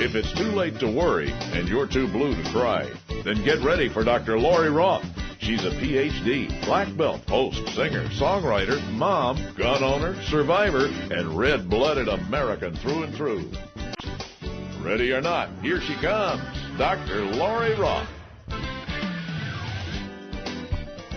If it's too late to worry and you're too blue to cry, then get ready for Dr. Lori Roth. She's a Ph.D., black belt, host, singer, songwriter, mom, gun owner, survivor, and red-blooded American through and through. Ready or not, here she comes, Dr. Lori Roth.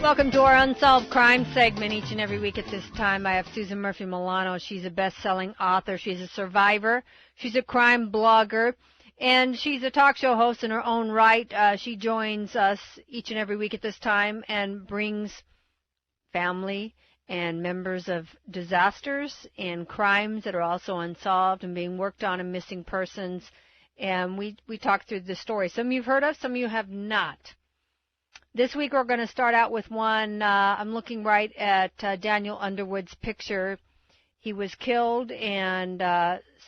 Welcome to our Unsolved Crime segment. Each and every week at this time, I have Susan Murphy Milano. She's a best-selling author. She's a survivor. She's a crime blogger. And she's a talk show host in her own right. She joins us each and every week at this time and brings family and members of disasters and crimes that are also unsolved and being worked on and missing persons. And we talk through the story. Some of you have heard of, some of you have not. This week we're going to start out with one. I'm looking right at Daniel Underwood's picture. He was killed, and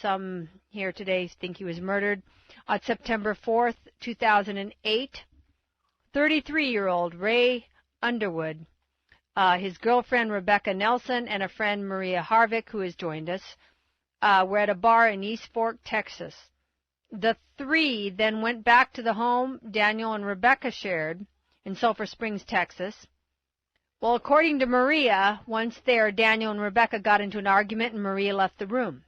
some here today think he was murdered. On September 4th, 2008, 33-year-old Ray Underwood, his girlfriend Rebecca Nelson, and a friend Maria Harvick, who has joined us, were at a bar in East Fork, Texas. The three then went back to the home Daniel and Rebecca shared in Sulphur Springs, Texas. Well, according to Maria, once there, Daniel and Rebecca got into an argument and Maria left the room.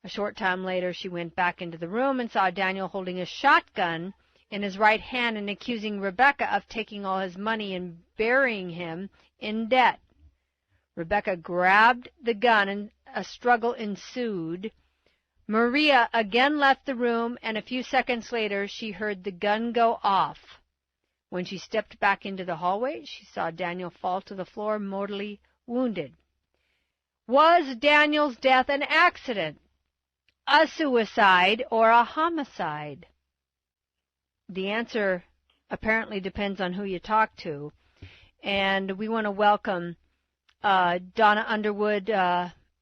A short time later, she went back into the room and saw Daniel holding a shotgun in his right hand and accusing Rebecca of taking all his money and burying him in debt. Rebecca grabbed the gun and a struggle ensued. Maria again left the room, and a few seconds later, she heard the gun go off. When she stepped back into the hallway, she saw Daniel fall to the floor, mortally wounded. Was Daniel's death an accident, a suicide, or a homicide? The answer apparently depends on who you talk to. And we want to welcome Donna Underwood,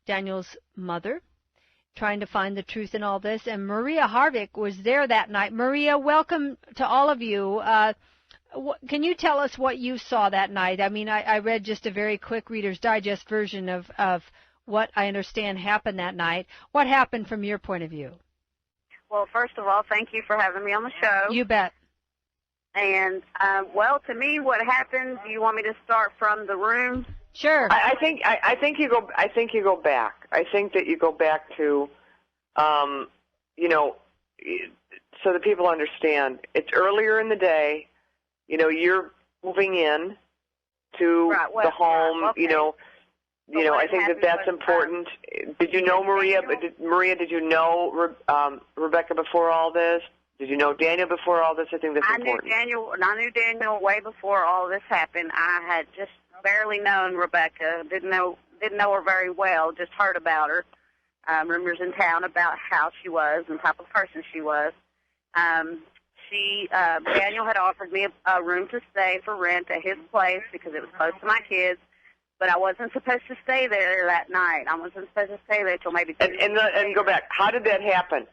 Daniel's mother, trying to find the truth in all this. And Maria Harvick was there that night. Maria, welcome to all of you. Can you tell us what you saw that night? I mean, I read just a very quick Reader's Digest version of what I understand happened that night. What happened from your point of view? Well, first of all, thank you for having me on the show. You bet. And, well, to me, what happened, do you want me to start from the room? Sure. I think you go back. I think that you go back to, so that people understand. It's earlier in the day. You're moving in to the home. Okay. I think that's important. Did you know Maria? Did you know Rebecca before all this? Did you know Daniel before all this? I think that's important. I knew Daniel way before all this happened. I had just barely known Rebecca. Didn't know her very well. Just heard about her. Rumors in town about how she was and the type of person she was. Daniel had offered me a room to stay for rent at his place because it was close to my kids, but I wasn't supposed to stay there that night. I wasn't supposed to stay there till maybe 2 days later. And go back. How did that happen?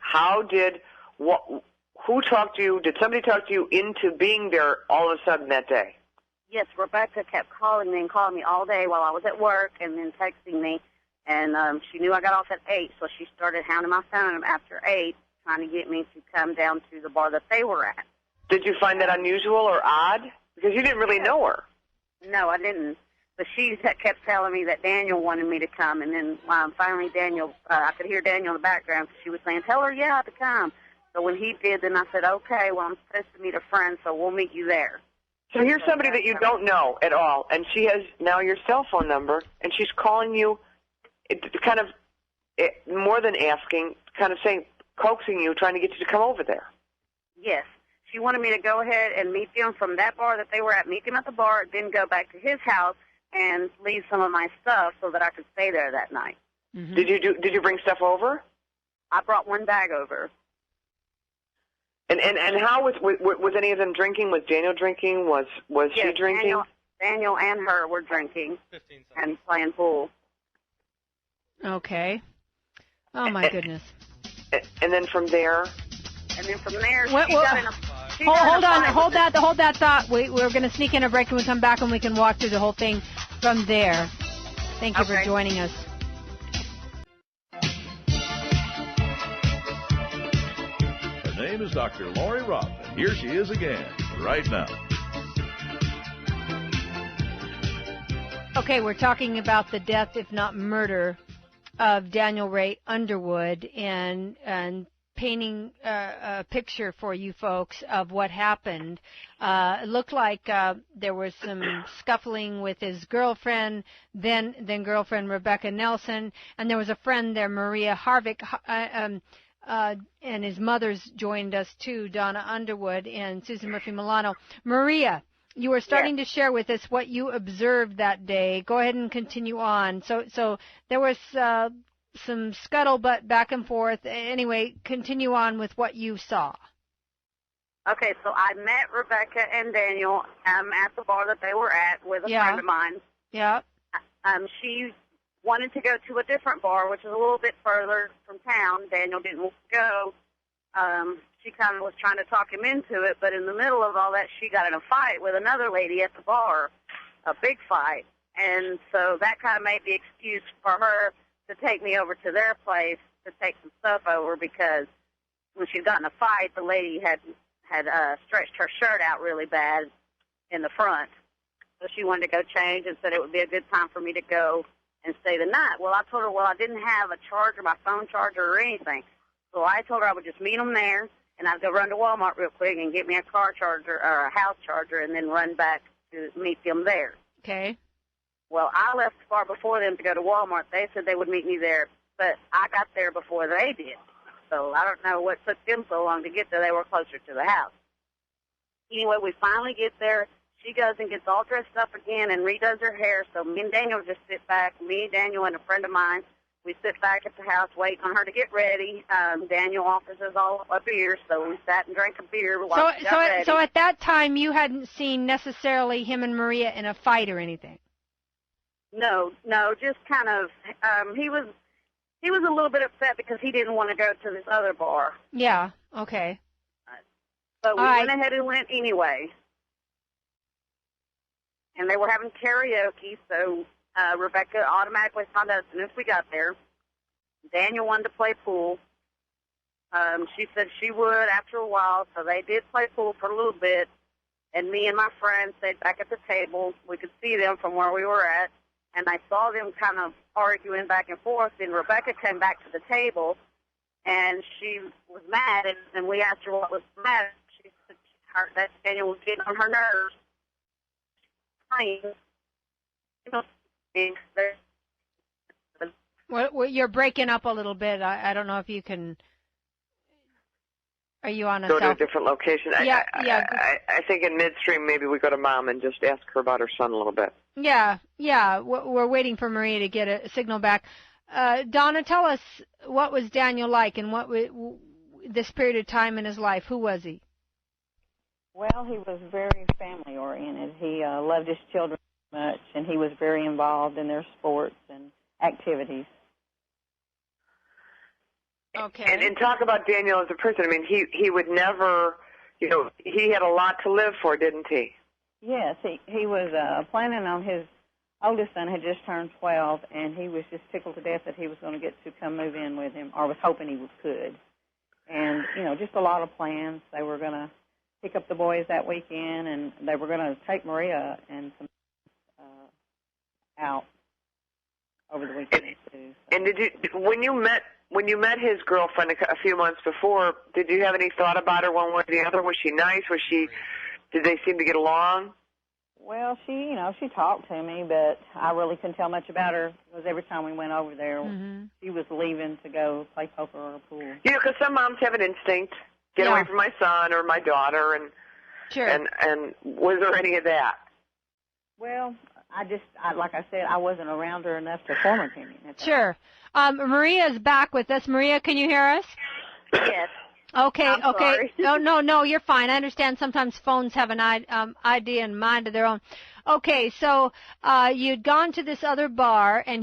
Who talked to you? Did somebody talk to you into being there all of a sudden that day? Yes, Rebecca kept calling me all day while I was at work and then texting me, and she knew I got off at 8, so she started hounding my phone after 8. Trying to get me to come down to the bar that they were at. Did you find that unusual or odd? Because you didn't really know her. No, I didn't. But she kept telling me that Daniel wanted me to come, and then finally I could hear Daniel in the background. She was saying, tell her, yeah, to come. So when he did, then I said, okay, well, I'm supposed to meet a friend, so we'll meet you there. So here's somebody that you don't know at all, and she has now your cell phone number, and she's calling you, more than asking, kind of saying, coaxing you, trying to get you to come over there. Yes. She wanted me to go ahead and meet them from that bar that they were at, meet them at the bar, then go back to his house and leave some of my stuff so that I could stay there that night. Mm-hmm. Did you bring stuff over? I brought one bag over. And how was any of them drinking? Was Daniel drinking? Was she drinking? Daniel and her were drinking and playing pool. Okay. Oh my goodness. And then from there. Hold that thought. We're going to sneak in a break and we come back and we can walk through the whole thing from there. Thank you for joining us. name is Dr. Lori Roth, and here she is again, right now. Okay, we're talking about the death, if not murder, of Daniel Ray Underwood, and painting a picture for you folks of what happened. It looked like there was some scuffling with his girlfriend, then girlfriend Rebecca Nelson, and there was a friend there, Maria Harvick, and his mother's joined us too, Donna Underwood and Susan Murphy Milano. Maria, you were starting to share with us what you observed that day. Go ahead and continue on. So there was some scuttlebutt back and forth. Anyway, continue on with what you saw. Okay, so I met Rebecca and Daniel at the bar that they were at with a friend of mine. Yeah. She wanted to go to a different bar, which is a little bit further from town. Daniel didn't want to go. She kind of was trying to talk him into it, but in the middle of all that, she got in a fight with another lady at the bar, a big fight. And so that kind of made the excuse for her to take me over to their place to take some stuff over, because when she'd gotten a fight, the lady had stretched her shirt out really bad in the front. So she wanted to go change and said it would be a good time for me to go and stay the night. Well, I told her, I didn't have a charger, my phone charger or anything. So I told her I would just meet them there, and I'd go run to Walmart real quick and get me a car charger or a house charger, and then run back to meet them there. Okay. Well, I left far before them to go to Walmart. They said they would meet me there, but I got there before they did. So I don't know what took them so long to get there. They were closer to the house. Anyway, we finally get there. She goes and gets all dressed up again and redoes her hair. So me and Daniel just sit back. Me, Daniel, and a friend of mine, we sit back at the house waiting on her to get ready. Daniel offers us all a beer, so we sat and drank a beer while she got ready. So at that time, you hadn't seen necessarily him and Maria in a fight or anything? No, just kind of, he was a little bit upset because he didn't want to go to this other bar. Yeah, okay. But we went ahead and went anyway. And they were having karaoke, so Rebecca automatically found out as soon as we got there. Daniel wanted to play pool. She said she would after a while, so they did play pool for a little bit. And me and my friend stayed back at the table. We could see them from where we were at. And I saw them kind of arguing back and forth. Then Rebecca came back to the table, and she was mad. And we asked her what was the matter. She said that Daniel was getting on her nerves. Well, you're breaking up a little bit. I don't know if you can. Are you on a go to a different location? Yeah, I think in midstream maybe we go to Mom and just ask her about her son a little bit. Yeah. We're waiting for Maria to get a signal back. Donna, tell us, what was Daniel like, and what this period of time in his life? Who was he? Well, he was very family-oriented. He loved his children much, and he was very involved in their sports and activities. Okay. And talk about Daniel as a person. I mean, he would never, he had a lot to live for, didn't he? Yes, he was planning on his oldest son had just turned 12, and he was just tickled to death that he was going to get to come move in with him, or was hoping he could. And, just a lot of plans. They were going to pick up the boys that weekend, and they were going to take Maria and some out over the weekend too. So. And did you, when you met his girlfriend a few months before, did you have any thought about her one way or the other? Was she nice? Did they seem to get along? Well, she talked to me, but I really couldn't tell much about her because every time we went over there, she was leaving to go play poker or pool. Because some moms have an instinct. Get away from my son or my daughter, and sure. And was there any of that? Well, like I said, I wasn't around her enough to form an opinion. Sure. Maria's back with us. Maria, can you hear us? Yes. Okay. I'm sorry. No, you're fine. I understand sometimes phones have an idea and mind of their own. Okay, so you'd gone to this other bar, and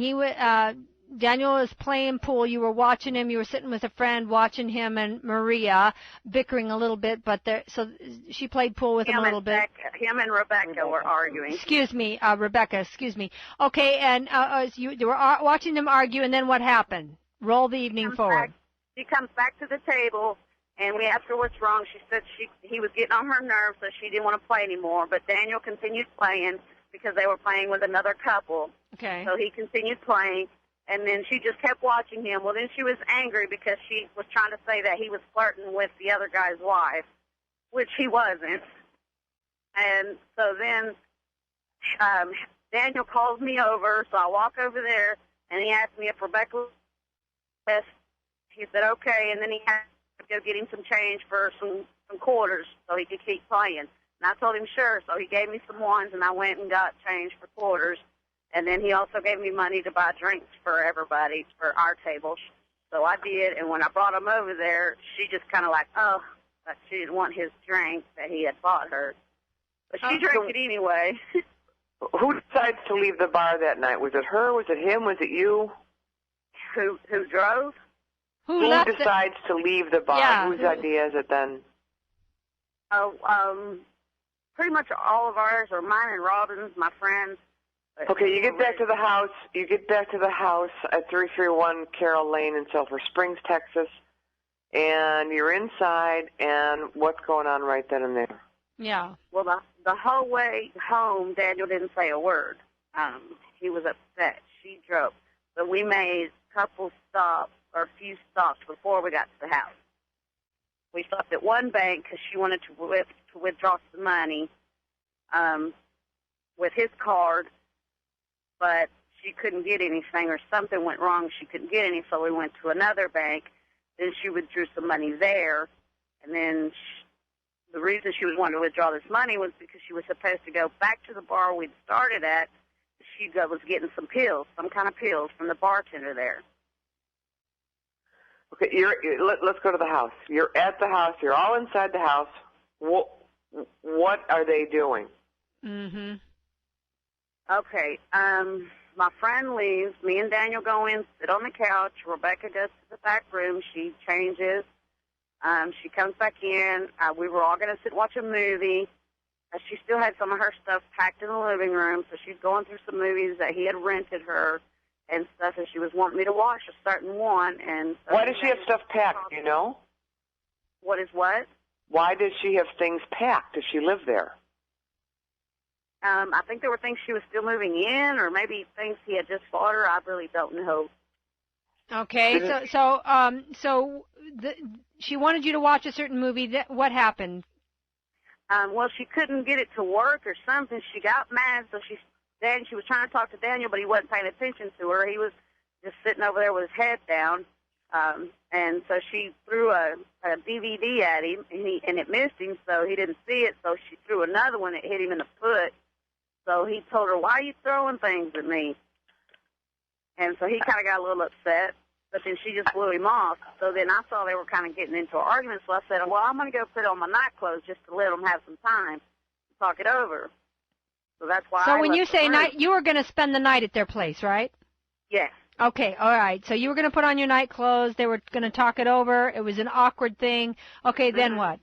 Daniel was playing pool. You were watching him. You were sitting with a friend watching him and Maria bickering a little bit, so she played pool with him a little bit. Him and Rebecca were arguing. Excuse me, Rebecca. Excuse me. Okay, and you were watching them argue, and then what happened? Roll the evening forward. She comes back to the table, and we asked her what's wrong. She said he was getting on her nerves, so she didn't want to play anymore. But Daniel continued playing because they were playing with another couple. Okay. So he continued playing, and then she just kept watching him. Well, then she was angry because she was trying to say that he was flirting with the other guy's wife, which he wasn't. And so then Daniel calls me over, so I walk over there, and he asked me if Rebecca was best. He said, okay, and then he had to go get him some change for some quarters so he could keep playing. And I told him, sure, so he gave me some ones, and I went and got change for quarters. And then he also gave me money to buy drinks for everybody, for our table. So I did, and when I brought him over there, she just kind of like, oh, but she didn't want his drink that he had bought her. But she drank it anyway. Who decides to leave the bar that night? Was it her? Was it him? Was it you? Who drove? Who decides to leave the bar? Yeah, Whose idea is it then? Oh, pretty much all of ours, or mine and Robin's, my friends. Okay, you get back to the house. You get back to the house at 331 Carroll Lane in Sulphur Springs, Texas, and you're inside. And what's going on right then and there? Yeah. Well, the whole way home, Daniel didn't say a word. He was upset. She drove, but we made a few stops before we got to the house. We stopped at one bank because she wanted to withdraw some money with his card, but she couldn't get anything, or something went wrong. She couldn't get any, so we went to another bank. Then she withdrew some money there, and then the reason she was wanting to withdraw this money was because she was supposed to go back to the bar we'd started at. She was getting some pills, some kind of pills from the bartender there. Okay, let's go to the house. You're at the house. You're all inside the house. What are they doing? Mm-hmm. Okay, my friend leaves. Me and Daniel go in, sit on the couch. Rebecca goes to the back room. She changes. She comes back in. We were all going to sit and watch a movie. She still had some of her stuff packed in the living room, so she's going through some movies that he had rented her and stuff, and she was wanting me to watch a certain one. And so why does she have stuff packed, do you know? What is what? Why does she have things packed? Does she live there? I think there were things she was still moving in, or maybe things he had just bought her. I really don't know. Okay, so she wanted you to watch a certain movie. What happened? Well, she couldn't get it to work or something. She got mad, so she was trying to talk to Daniel, but he wasn't paying attention to her. He was just sitting over there with his head down, and so she threw a DVD at him, and it missed him, so he didn't see it. So she threw another one that hit him in the foot. So he told her, "Why are you throwing things at me?" And so he kind of got a little upset. But then she just blew him off. So then I saw they were kind of getting into an argument. So I said, well, I'm going to go put on my night clothes just to let them have some time to talk it over. So that's why. So when you say night, you were going to spend the night at their place, right? Yes. Okay, all right. So you were going to put on your night clothes. They were going to talk it over. It was an awkward thing. Okay, then what?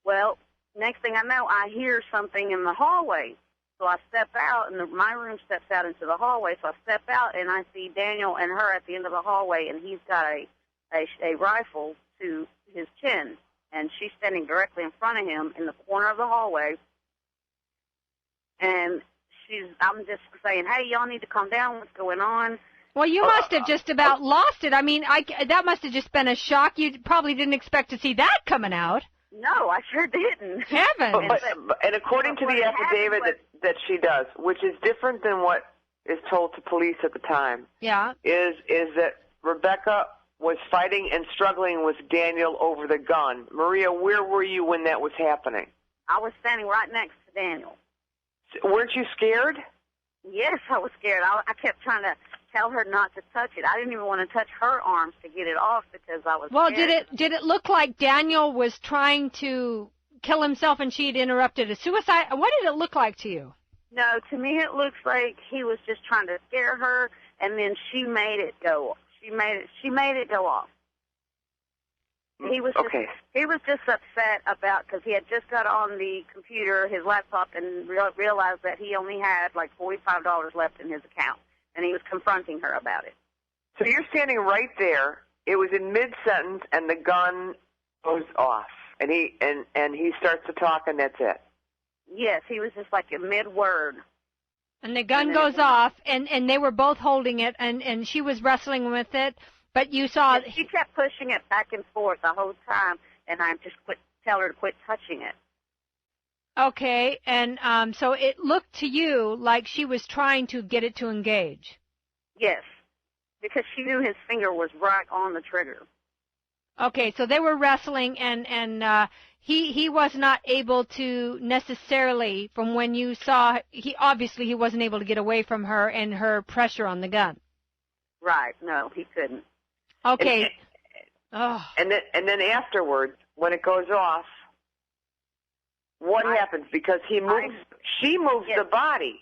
Well, next thing I know, I hear something in the hallway. So I step out, and my room steps out into the hallway. So I step out, and I see Daniel and her at the end of the hallway, and he's got a rifle to his chin, and she's standing directly in front of him in the corner of the hallway. And I'm just saying, hey, y'all need to calm down. What's going on? Well, you must have just about lost it. I mean, that must have just been a shock. You probably didn't expect to see that coming out. No, I sure didn't. Heavens. And according to the affidavit that she does, which is different than what is told to police at the time, is that Rebecca was fighting and struggling with Daniel over the gun. Maria, where were you when that was happening? I was standing right next to Daniel. Weren't you scared? Yes, I was scared. I kept trying to tell her not to touch it. I didn't even want to touch her arms to get it off because I was scared. Well, did it look like Daniel was trying to kill himself and she had interrupted a suicide? What did it look like to you? No, to me it looks like he was just trying to scare her, and then she made it go. She made it go off. He was just upset about, because he had just got on the computer, his laptop, and realized that he only had like $45 left in his account, and he was confronting her about it. So you're standing right there. It was in mid-sentence, and the gun goes off, and he starts to talk, and that's it. Yes, he was just like a mid-word. And the gun goes off, and they were both holding it, and she was wrestling with it, but you saw... Yes, she kept pushing it back and forth the whole time, and I just tell her to quit touching it. Okay, and so it looked to you like she was trying to get it to engage. Yes, because she knew his finger was right on the trigger. Okay, so they were wrestling, and he was not able to necessarily, from when you saw, he wasn't able to get away from her and her pressure on the gun. Right, no, he couldn't. Okay. And then afterwards, when it goes off, what happens? Because she moves the body.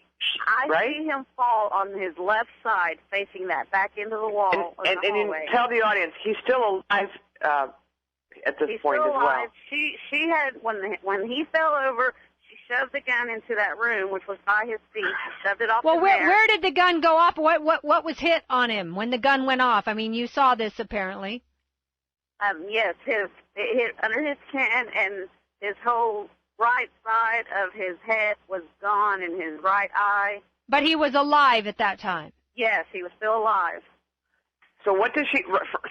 I see him fall on his left side, facing that back into the wall. And you tell the audience he's still alive at this point as well. She had when he fell over, she shoved the gun into that room, which was by his feet. She shoved it off. Well, where did the gun go off? What was hit on him when the gun went off? I mean, you saw this apparently. Yes, it hit under his chin, and his whole right side of his head was gone, and his right eye. But he was alive at that time. Yes, he was still alive. So what does she,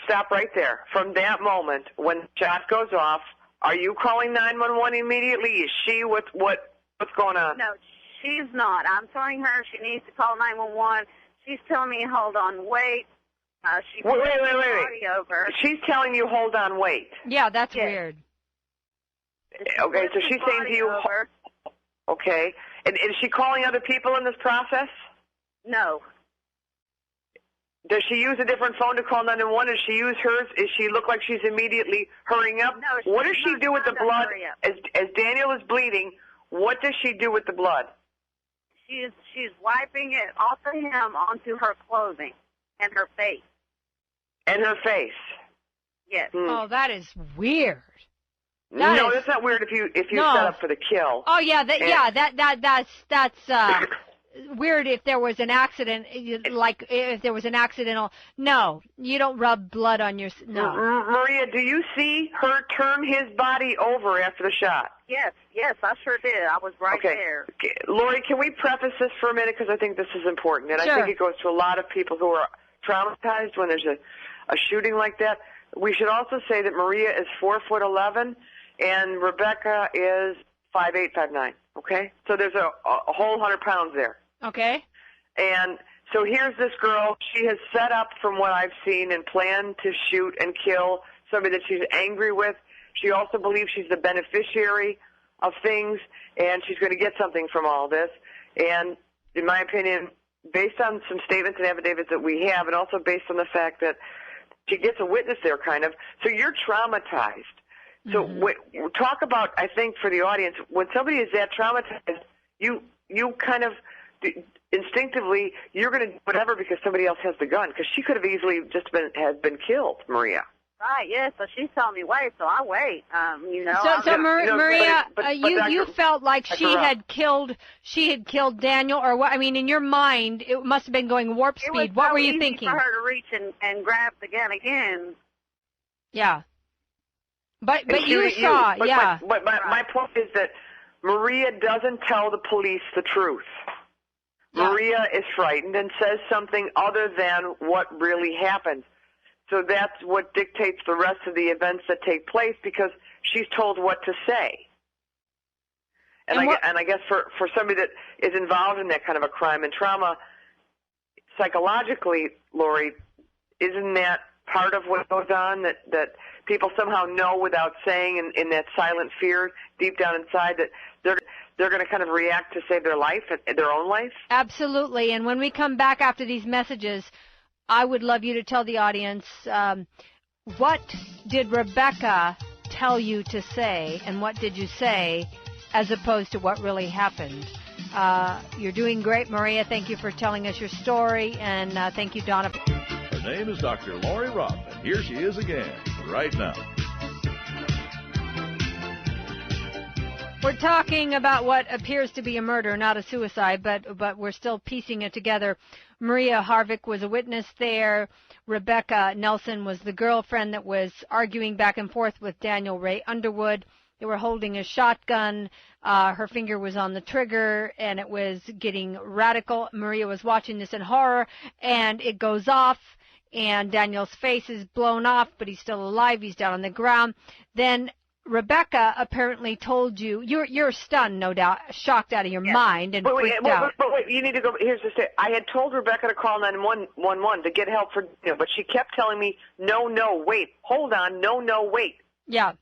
stop right there. From that moment, when the shot goes off, are you calling 911 immediately? Is she, what's going on? No, she's not. I'm telling her she needs to call 911. She's telling me, hold on, wait. Wait. Over. She's telling you, hold on, wait. Yeah, that's weird. Okay, so she's saying to you, okay. And is she calling other people in this process? No. Does she use a different phone to call 911? Does she use hers? Does she look like she's immediately hurrying up? No, what does she do with the blood? As Daniel is bleeding, what does she do with the blood? She's wiping it off of him onto her clothing and her face. And her face? Yes. Oh, that is weird. That's not weird if you set up for the kill. Oh yeah, that's weird if there was an accident, like if there was an accidental. No, you don't rub blood on your. No. Maria, do you see her turn his body over after the shot? Yes, I sure did. I was right there. Okay. Lori, can we preface this for a minute, because I think this is important, and I think it goes to a lot of people who are traumatized when there's a shooting like that. We should also say that Maria is 4'11", and Rebecca is 5'8", 5'9". Okay, so there's a whole 100 pounds there. Okay. And so here's this girl. She has set up, from what I've seen, and planned to shoot and kill somebody that she's angry with. She also believes she's the beneficiary of things, and she's going to get something from all this. And in my opinion, based on some statements and affidavits that we have, and also based on the fact that she gets a witness there, kind of, so you're traumatized. So talk about, I think, for the audience, when somebody is that traumatized, you kind of instinctively, you're going to do whatever because somebody else has the gun, because she could have easily just been killed, Maria. Right, yeah, so she's telling me wait, so I wait, Maria, you felt like she had killed Daniel, or what? I mean, in your mind, it must have been going warp speed. What were you thinking? It was so easy for her to reach and grab the gun again. Yeah. But you saw, yeah. But my point is that Maria doesn't tell the police the truth. Yeah. Maria is frightened and says something other than what really happened. So that's what dictates the rest of the events that take place, because she's told what to say. And I guess for somebody that is involved in that kind of a crime and trauma, psychologically, Lori, isn't that part of what goes on, that people somehow know without saying, in that silent fear deep down inside, that they're going to kind of react to save their life, their own life? Absolutely. And when we come back after these messages, I would love you to tell the audience, what did Rebecca tell you to say, and what did you say, as opposed to what really happened? You're doing great, Maria. Thank you for telling us your story, and thank you, Donna. Her name is Dr. Lori Roth, and here she is again, right now. We're talking about what appears to be a murder, not a suicide, but we're still piecing it together. Maria Harvick was a witness there. Rebecca Nelson was the girlfriend that was arguing back and forth with Daniel Ray Underwood. They were holding a shotgun. Her finger was on the trigger, and it was getting radical. Maria was watching this in horror, and it goes off, and Daniel's face is blown off, but he's still alive. He's down on the ground. Then Rebecca apparently told you, you're stunned, no doubt, shocked out of your mind and freaked out. But wait, you need to go, here's the thing. I had told Rebecca to call 911 to get help for, but she kept telling me, no, wait, hold on, no, wait. Yeah.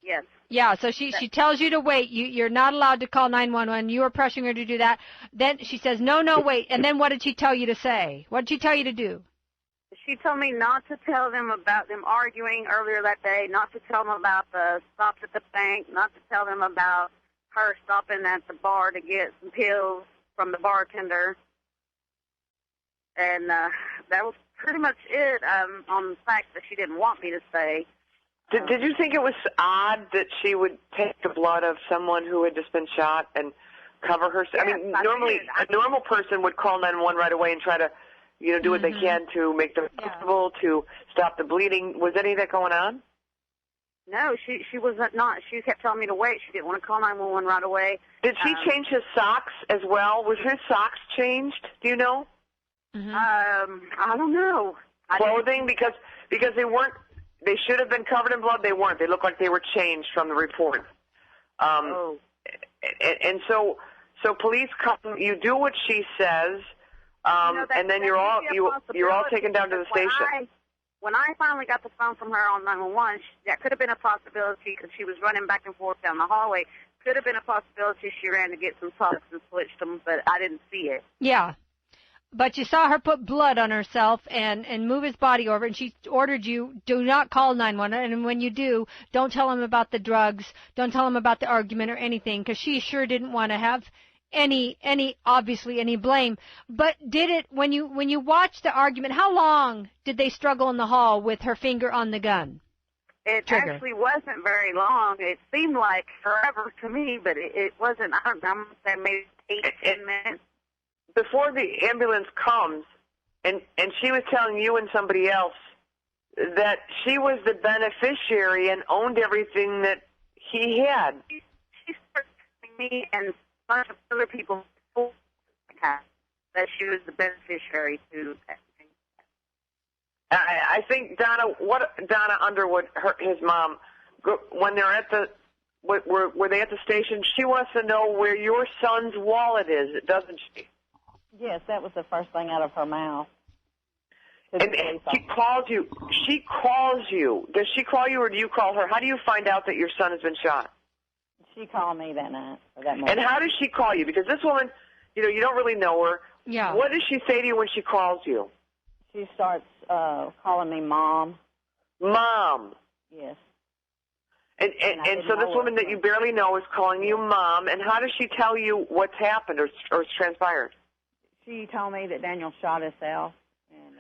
Yes. Yeah, so she tells you to wait. You're not allowed to call 911. You were pressuring her to do that. Then she says, no, wait. And then what did she tell you to say? What did she tell you to do? She told me not to tell them about them arguing earlier that day, not to tell them about the stops at the bank, not to tell them about her stopping at the bar to get some pills from the bartender. And that was pretty much it on the fact that she didn't want me to say. Did you think it was odd that she would take the blood of someone who had just been shot and cover her? Yes, I mean, normally a normal person would call 911 right away and try to, do what they can to make them comfortable, to stop the bleeding. Was any of that going on? No, she was not. She kept telling me to wait. She didn't want to call 911 right away. Did she change his socks as well? Was his socks changed? Do you know? I don't know. Clothing, because they weren't. They should have been covered in blood. They weren't. They looked like they were changed from the report. And so police come. You do what she says, and then you're all taken down to the station. When I finally got the phone from her on 911, that could have been a possibility because she was running back and forth down the hallway. Could have been a possibility she ran to get some socks and switched them, but I didn't see it. Yeah. But you saw her put blood on herself and move his body over, and she ordered you, do not call 911, and when you do, don't tell him about the drugs, don't tell him about the argument or anything, because she sure didn't want to have any blame. But did it, when you watched the argument, how long did they struggle in the hall with her finger on the gun? It actually wasn't very long. It seemed like forever to me, but it wasn't. I'm going to say maybe 8 to 10 minutes. Before the ambulance comes, and she was telling you and somebody else that she was the beneficiary and owned everything that he had. She started telling me and a bunch of other people that she was the beneficiary to. I think Donna Underwood, his mom, when they're at were they at the station? She wants to know where your son's wallet is, doesn't she? Yes, that was the first thing out of her mouth. And she calls you. She calls you. Does she call you or do you call her? How do you find out that your son has been shot? She called me that night or that morning. And how does she call you? Because this woman, you don't really know her. Yeah. What does she say to you when she calls you? She starts calling me Mom. Mom. Yes. And so this woman that you barely know is calling you Mom. And how does she tell you what's happened or transpired? She told me that Daniel shot himself, and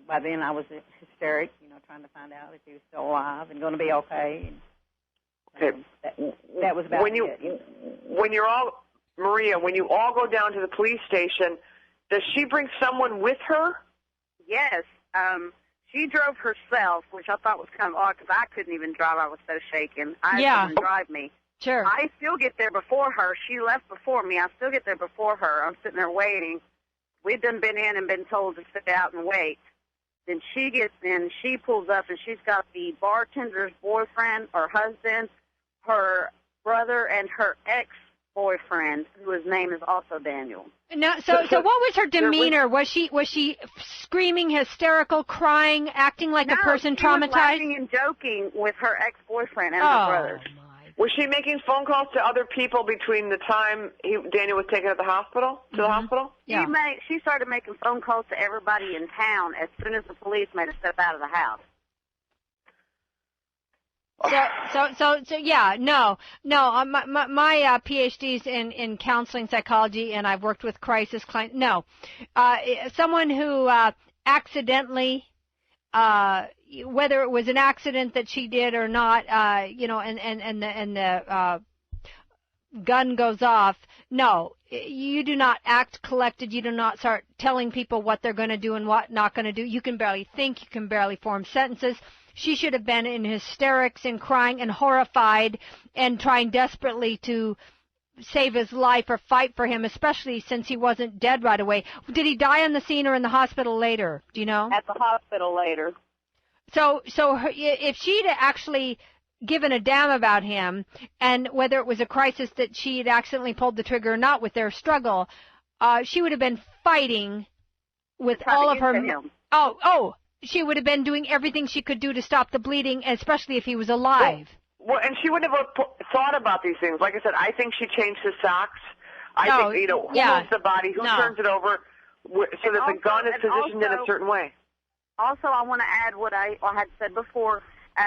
by then I was hysteric, trying to find out if he was still alive and going to be okay. Okay. That was about it. When you all go down to the police station, does she bring someone with her? Yes. She drove herself, which I thought was kind of odd because I couldn't even drive. I was so shaken. I couldn't drive me. Sure. I still get there before her. She left before me. I still get there before her. I'm sitting there waiting. We've been in and been told to sit out and wait. Then she gets in. She pulls up, and she's got the bartender's boyfriend or husband, her brother, and her ex-boyfriend, whose name is also Daniel. Now, so what was her demeanor? Was she screaming, hysterical, crying, acting like a person traumatized? She was laughing and joking with her ex-boyfriend and her brother. Was she making phone calls to other people between the time Daniel was taken to the hospital? Yeah. She started making phone calls to everybody in town as soon as the police made her step out of the house. So yeah, no. My PhD's in counseling psychology, and I've worked with crisis clients. No, someone who accidentally, whether it was an accident that she did or not, and the gun goes off. No, you do not act collected. You do not start telling people what they're going to do and what not going to do. You can barely think. You can barely form sentences. She should have been in hysterics and crying and horrified and trying desperately to save his life or fight for him, especially since he wasn't dead right away. Did he die on the scene or in the hospital later? Do you know? At the hospital later. So if she'd actually given a damn about him, and whether it was a crisis that she had accidentally pulled the trigger or not with their struggle, she would have been fighting with all of her. She would have been doing everything she could do to stop the bleeding, especially if he was alive. Well, and she wouldn't have thought about these things. Like I said, I think she changed his socks. I think, who moves the body, who turns it over, so that the gun is positioned in a certain way. Also, I want to add what I had said before.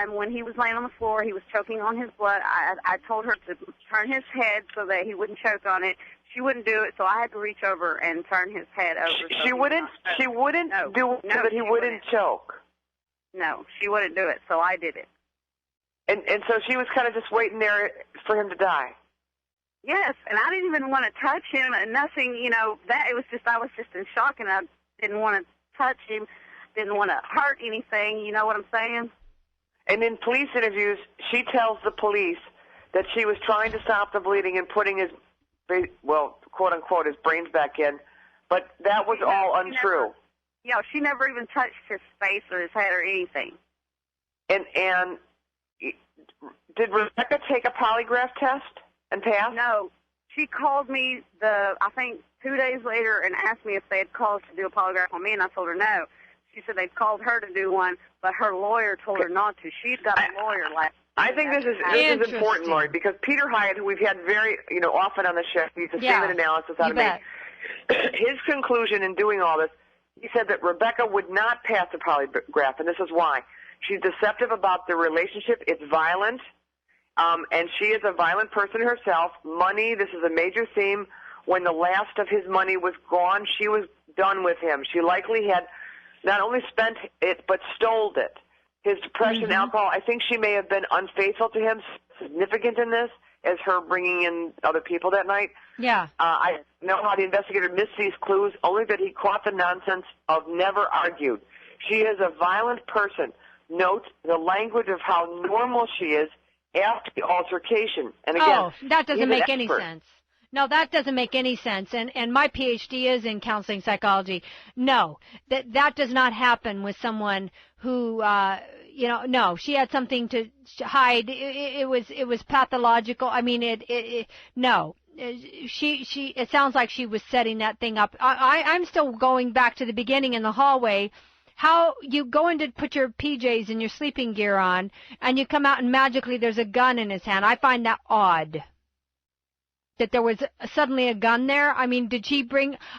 When he was laying on the floor, he was choking on his blood. I told her to turn his head so that he wouldn't choke on it. She wouldn't do it, so I had to reach over and turn his head over. She wouldn't do it so that he wouldn't choke. No, she wouldn't do it, so I did it. And so she was kind of just waiting there for him to die. Yes, and I didn't even want to touch him and nothing, that it was just, I was just in shock and I didn't want to touch him, didn't want to hurt anything, you know what I'm saying? And in police interviews, she tells the police that she was trying to stop the bleeding and putting his, well, quote unquote, his brains back in, but that was all untrue. She never even touched his face or his head or anything. And did Rebecca take a polygraph test and pass? No. She called me, I think 2 days later and asked me if they had called to do a polygraph on me, and I told her no. She said they'd called her to do one, but her lawyer told her not to. She'd got a lawyer last. I think this is important, Lori, because Peter Hyatt, who we've had very, often on the show, he's a statement analysis out of me. His conclusion in doing all this, he said that Rebecca would not pass the polygraph, and this is why. She's deceptive about the relationship. It's violent, and she is a violent person herself. Money, this is a major theme. When the last of his money was gone, she was done with him. She likely had not only spent it, but stole it. His depression, alcohol, I think she may have been unfaithful to him, significant in this, as her bringing in other people that night. Yeah. I know how the investigator missed these clues, only that he caught the nonsense of never argued. She is a violent person. Note the language of how normal she is after the altercation. And again, that doesn't make any sense. No, that doesn't make any sense. And my PhD is in counseling psychology. No, that does not happen with someone who, no, she had something to hide. It was pathological. I mean, no. It sounds like she was setting that thing up. I'm still going back to the beginning in the hallway. How you go in to put your PJs and your sleeping gear on, and you come out and magically there's a gun in his hand. I find that odd. That there was suddenly a gun there? I mean,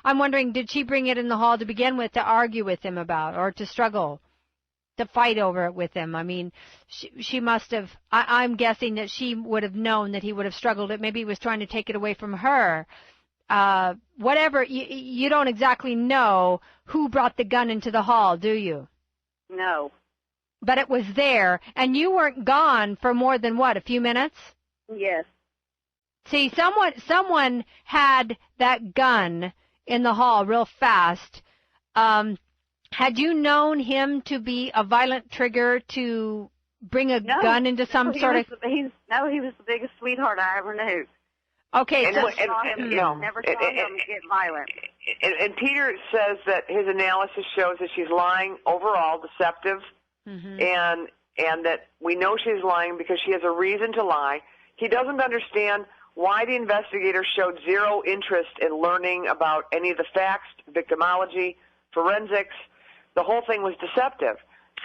I'm wondering, did she bring it in the hall to begin with to argue with him about, or to struggle, to fight over it with him? I mean, she must have, I'm guessing that she would have known that he would have struggled it. Maybe he was trying to take it away from her. Whatever, you don't exactly know who brought the gun into the hall, do you? No. But it was there, and you weren't gone for more than, what, a few minutes? Yes. See, someone had that gun in the hall real fast. Had you known him to be a violent trigger to bring a gun into some sort of... he was the biggest sweetheart I ever knew. Okay, never saw him get violent. And Peter says that his analysis shows that she's lying overall, deceptive, and that we know she's lying because she has a reason to lie. He doesn't understand why the investigator showed zero interest in learning about any of the facts, victimology, forensics. The whole thing was deceptive.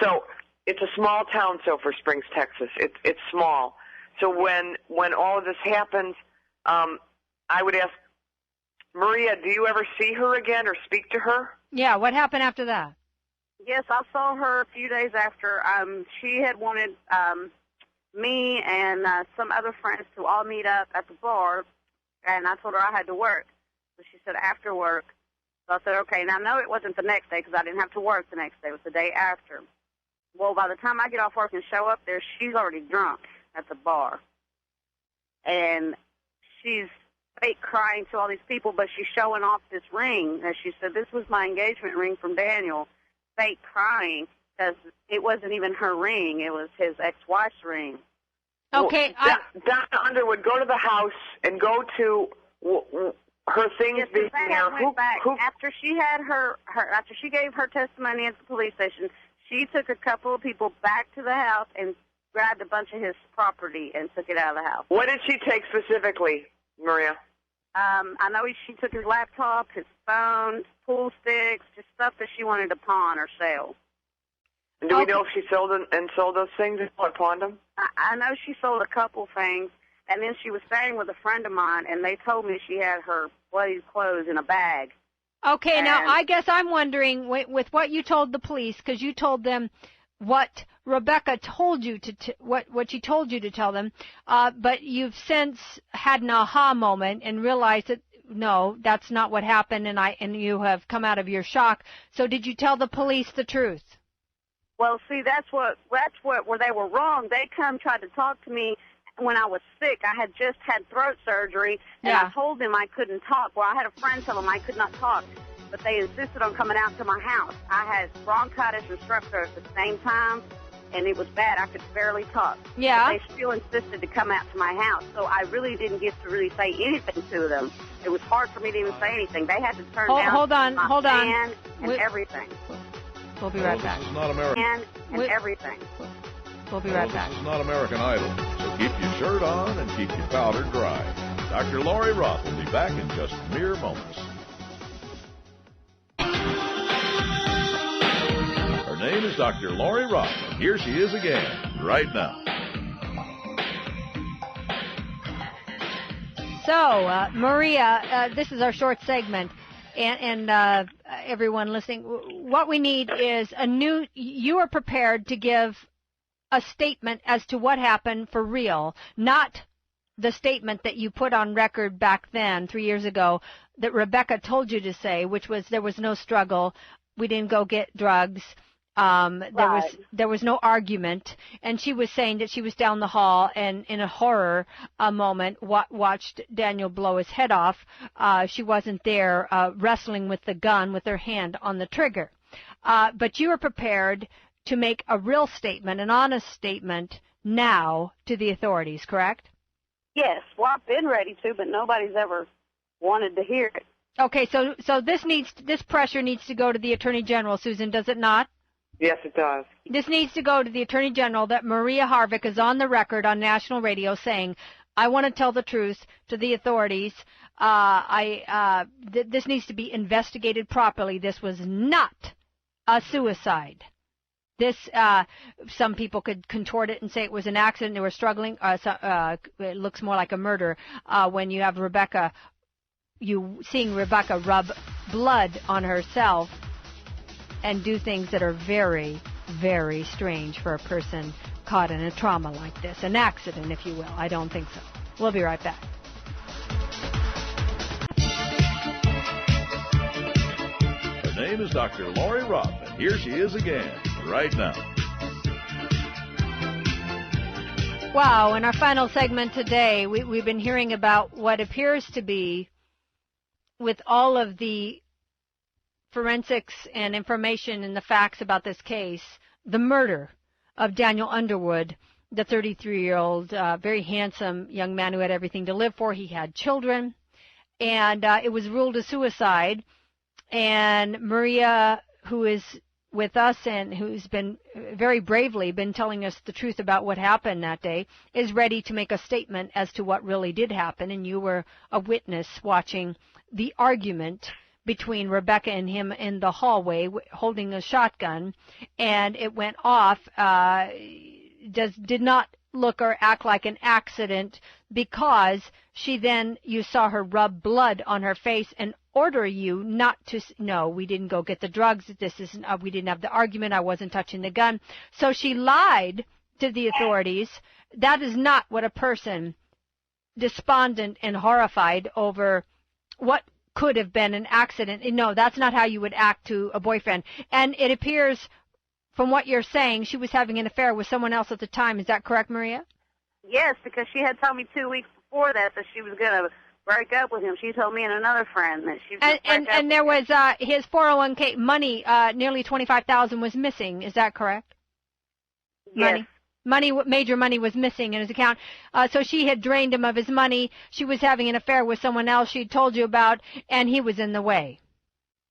So it's a small town, Silver Springs, Texas. It's small. So when all of this happens, I would ask, Maria, do you ever see her again or speak to her? Yeah, what happened after that? Yes, I saw her a few days after. She had wanted me and some other friends to all meet up at the bar, and I told her I had to work. So she said after work. So I said, okay. Now, no, it wasn't the next day because I didn't have to work the next day. It was the day after. Well, by the time I get off work and show up there, she's already drunk at the bar. And she's fake crying to all these people, but she's showing off this ring. And she said, this was my engagement ring from Daniel, fake crying, because it wasn't even her ring. It was his ex-wife's ring. Okay. Well, Dr. Underwood, go to the house and go to her things being there. After she had after she gave her testimony at the police station, she took a couple of people back to the house and grabbed a bunch of his property and took it out of the house. What did she take specifically, Maria? I know she took his laptop, his phone, pool sticks, just stuff that she wanted to pawn or sell. And do we know if she sold those things or pawned them? I know she sold a couple things, and then she was staying with a friend of mine, and they told me she had her bloody clothes in a bag. Okay, now I guess I'm wondering with what you told the police, because you told them what Rebecca told you what she told you to tell them, but you've since had an aha moment and realized that no, that's not what happened, and you have come out of your shock. So did you tell the police the truth? Well, see, that's where they were wrong. They tried to talk to me when I was sick. I had just had throat surgery, and I told them I couldn't talk. Well, I had a friend tell them I could not talk, but they insisted on coming out to my house. I had bronchitis and strep throat at the same time, and it was bad. I could barely talk. Yeah. But they still insisted to come out to my house, so I really didn't get to really say anything to them. It was hard for me to even say anything. They had to turn down my fan and everything. We'll be right back. This is not American. And everything. We'll be right back. This is not American Idol, so keep your shirt on and keep your powder dry. Dr. Lori Roth will be back in just mere moments. Her name is Dr. Lori Roth, and here she is again, right now. So, Maria, this is our short segment. And everyone listening, what we need is you are prepared to give a statement as to what happened for real, not the statement that you put on record back then, 3 years ago, that Rebecca told you to say, which was there was no struggle, we didn't go get drugs, there was no argument, and she was saying that she was down the hall and in a horror moment watched Daniel blow his head off. She wasn't there wrestling with the gun with her hand on the trigger. But you were prepared to make a real statement, an honest statement now to the authorities, correct? Yes. Well, I've been ready to, but nobody's ever wanted to hear it. Okay, so this pressure needs to go to the Attorney General, Susan, does it not? Yes, it does. This needs to go to the Attorney General that Maria Harvick is on the record on national radio saying, I want to tell the truth to the authorities. This needs to be investigated properly. This was not a suicide. This, some people could contort it and say it was an accident. They were struggling. It looks more like a murder when you have seeing Rebecca rub blood on herself and do things that are very, very strange for a person caught in a trauma like this. An accident, if you will. I don't think so. We'll be right back. Her name is Dr. Lori Roth, and here she is again, right now. Wow, in our final segment today, we've been hearing about what appears to be, with all of the forensics and information and the facts about this case, the murder of Daniel Underwood, the 33-year-old, very handsome young man who had everything to live for. He had children, and it was ruled a suicide. And Maria, who is with us and who's been very bravely been telling us the truth about what happened that day, is ready to make a statement as to what really did happen. And you were a witness watching the argument between Rebecca and him in the hallway holding a shotgun, and it went off. Did not look or act like an accident, because you saw her rub blood on her face and order you not to, no, we didn't go get the drugs, we didn't have the argument, I wasn't touching the gun. So she lied to the authorities. That is not what a person despondent and horrified over what could have been an accident. No, that's not how you would act to a boyfriend. And it appears from what you're saying, she was having an affair with someone else at the time. Is that correct, Maria? Yes, because she had told me 2 weeks before that she was going to break up with him. She told me and another friend that she was and there was his 401k money, nearly $25,000 was missing. Is that correct? Yes. Major money was missing in his account. So she had drained him of his money. She was having an affair with someone else she told you about, and he was in the way.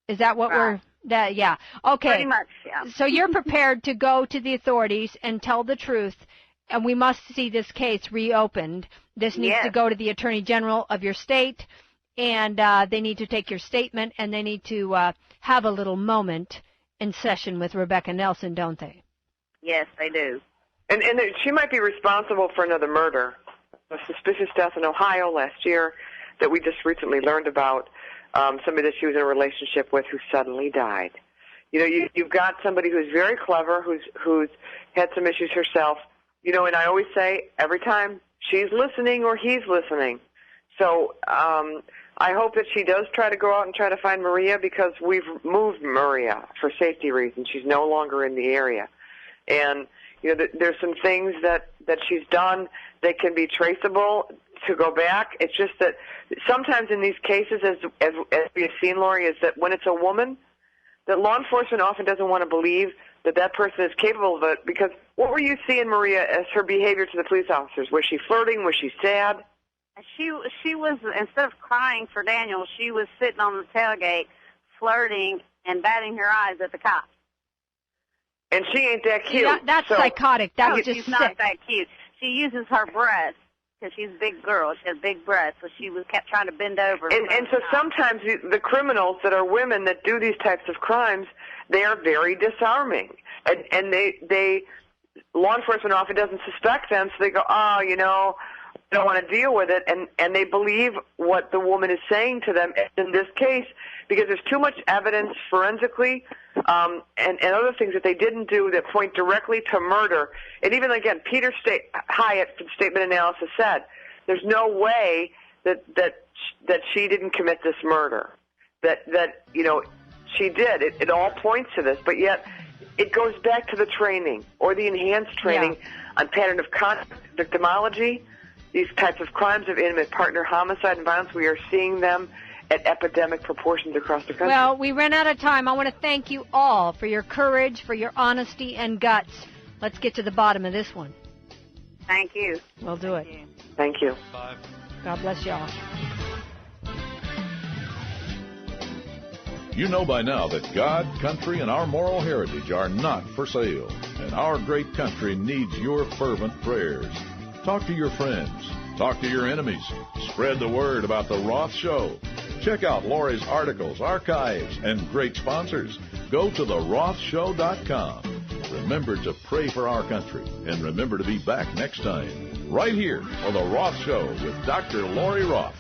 Is that what yeah. Okay. Pretty much, yeah. So you're prepared to go to the authorities and tell the truth, and we must see this case reopened. This needs to go to the Attorney General of your state, and they need to take your statement, and they need to have a little moment in session with Rebecca Nelson, don't they? Yes, they do. And she might be responsible for another murder, a suspicious death in Ohio last year that we just recently learned about, somebody that she was in a relationship with who suddenly died. You know, you've got somebody who's very clever, who's had some issues herself. You know, and I always say every time she's listening or he's listening. So I hope that she does try to go out and try to find Maria, because we've moved Maria for safety reasons. She's no longer in the area. And, you know, there's some things that she's done that can be traceable to go back. It's just that sometimes in these cases, as we have seen, Lori, is that when it's a woman, that law enforcement often doesn't want to believe that person is capable of it, because what were you seeing, Maria, as her behavior to the police officers? Was she flirting? Was she sad? She was, instead of crying for Daniel, she was sitting on the tailgate flirting and batting her eyes at the cops. And she ain't that cute. Yeah, that's psychotic. That's just she's sick. Not that cute. She uses her breasts, because she's a big girl. She has big breasts, so she kept trying to bend over. And so sometimes the criminals that are women that do these types of crimes, they are very disarming. And they law enforcement often doesn't suspect them, so they go, oh, you know, I don't want to deal with it. And they believe what the woman is saying to them in this case, because there's too much evidence forensically and other things that they didn't do that point directly to murder. And even, again, Peter Hyatt from Statement Analysis said there's no way that she didn't commit this murder, that you know, she did. It all points to this, but yet it goes back to the training or the enhanced training on pattern of conduct, victimology, these types of crimes of intimate partner homicide and violence. We are seeing them at epidemic proportions across the country. Well, we ran out of time. I want to thank you all for your courage, for your honesty and guts. Let's get to the bottom of this one. Thank you. We'll do it. Thank you. God bless you all. You know by now that God, country, and our moral heritage are not for sale, and our great country needs your fervent prayers. Talk to your friends. Talk to your enemies. Spread the word about The Roth Show. Check out Lori's articles, archives, and great sponsors. Go to therothshow.com. Remember to pray for our country, and remember to be back next time, right here on The Roth Show with Dr. Lori Roth.